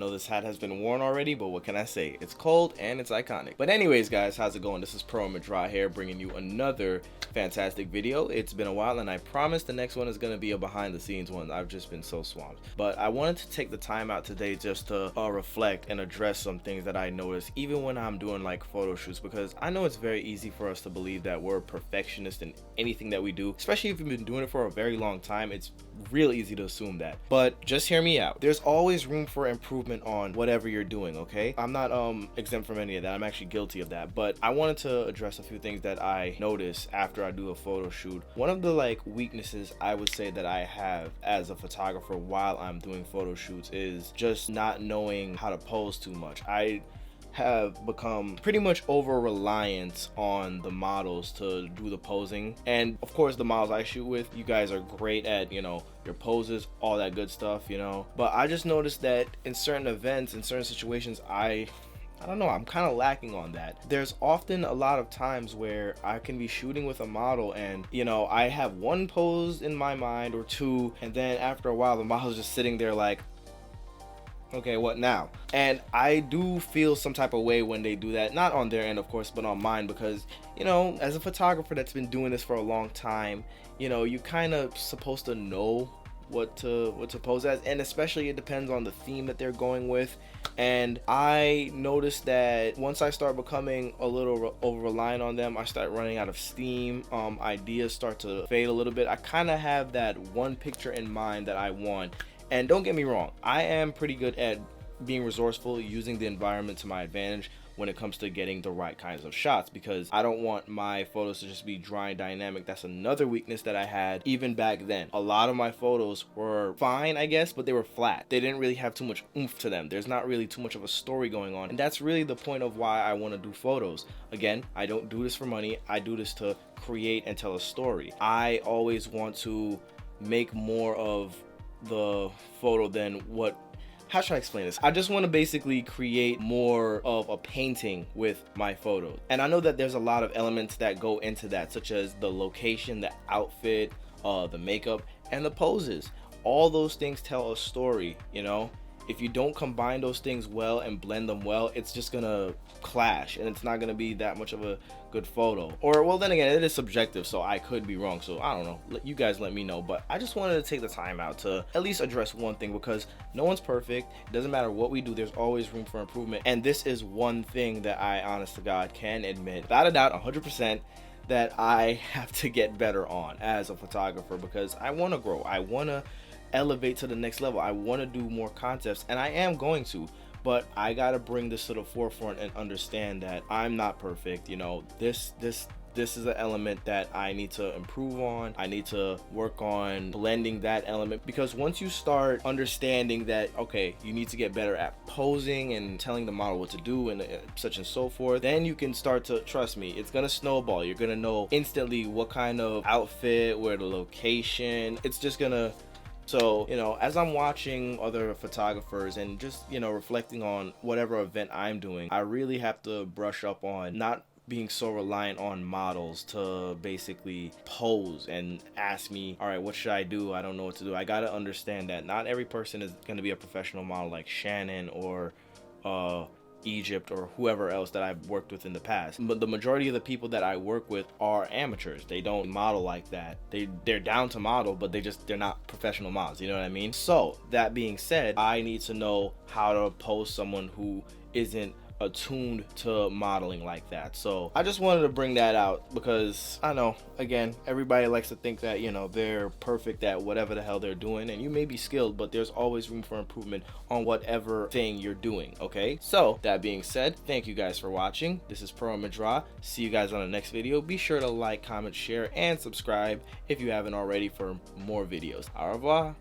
know this hat has been worn already, but what can I say? It's cold and it's iconic. But anyways, guys, how's it going? This is Pro Madra here, bringing you another fantastic video. It's been a while, and I promise the next one is going to be a behind the scenes one. I've just been so swamped. But I wanted to take the time out today just to reflect and address some things that I noticed, even when I'm doing like photo shoots, because I know it's very easy for us to believe that we're perfectionists in anything that we do, especially if you've been doing it for a very long time. It's real easy to assume that. But just hear me out. There's always room for improvement on whatever you're doing, okay? I'm not exempt from any of that. I'm actually guilty of that. But I wanted to address a few things that I notice after I do a photo shoot. One of the like weaknesses I would say that I have as a photographer while I'm doing photo shoots is just not knowing how to pose too much. I have become pretty much over reliant on the models to do the posing, and of course the models I shoot with, you guys are great at, you know, your poses, all that good stuff, you know, but I just noticed that in certain events, in certain situations, I don't know, I'm kind of lacking on that. There's often a lot of times where I can be shooting with a model and, you know, I have one pose in my mind or two, and then after a while the model's just sitting there like, okay, what now? And I do feel some type of way when they do that, not on their end of course, but on mine, because, you know, as a photographer that's been doing this for a long time, you know, you kind of supposed to know what to pose as, and especially it depends on the theme that they're going with. And I noticed that once I start becoming a little over reliant on them, I start running out of steam. Ideas start to fade a little bit. I kind of have that one picture in mind that I want. And don't get me wrong, I am pretty good at being resourceful, using the environment to my advantage when it comes to getting the right kinds of shots, because I don't want my photos to just be dry and dynamic. That's another weakness that I had even back then. A lot of my photos were fine, I guess, but they were flat. They didn't really have too much oomph to them. There's not really too much of a story going on, and that's really the point of why I want to do photos. Again, I don't do this for money. I do this to create and tell a story. I always want to make more of the photo than what, how should I explain this? I just want to basically create more of a painting with my photos. And I know that there's a lot of elements that go into that, such as the location, the outfit, the makeup, and the poses. All those things tell a story, you know? If you don't combine those things well and blend them well, it's just gonna clash and it's not gonna be that much of a good photo. Or, well, then again, it is subjective, so I could be wrong, so I don't know. You guys let me know. But I just wanted to take the time out to at least address one thing, because no one's perfect. It doesn't matter what we do, there's always room for improvement. And this is one thing that I, honest to God, can admit without a doubt 100% that I have to get better on as a photographer, because I want to grow. I want to elevate to the next level. I want to do more concepts, and I am going to, but I gotta bring this to the forefront and understand that I'm not perfect. You know, this is an element that I need to improve on. I need to work on blending that element, because once you start understanding that, okay, you need to get better at posing and telling the model what to do and such and so forth, then you can start to, trust me, it's gonna snowball. You're gonna know instantly what kind of outfit, where the location, it's just gonna. So, you know, as I'm watching other photographers and just, you know, reflecting on whatever event I'm doing, I really have to brush up on not being so reliant on models to basically pose and ask me, all right, what should I do? I don't know what to do. I gotta understand that not every person is gonna be a professional model like Shannon or Egypt or whoever else that I've worked with in the past. But the majority of the people that I work with are amateurs. They don't model like that. They're down to model, but they're not professional models, you know what I mean? So that being said, I need to know how to pose someone who isn't attuned to modeling like that. So I just wanted to bring that out, because I know, again, everybody likes to think that, you know, they're perfect at whatever the hell they're doing, and you may be skilled, but there's always room for improvement on whatever thing you're doing. Okay, so that being said, thank you guys for watching. This is Pro Madra. See you guys on the next video. Be sure to like, comment, share, and subscribe if you haven't already for more videos. Au revoir.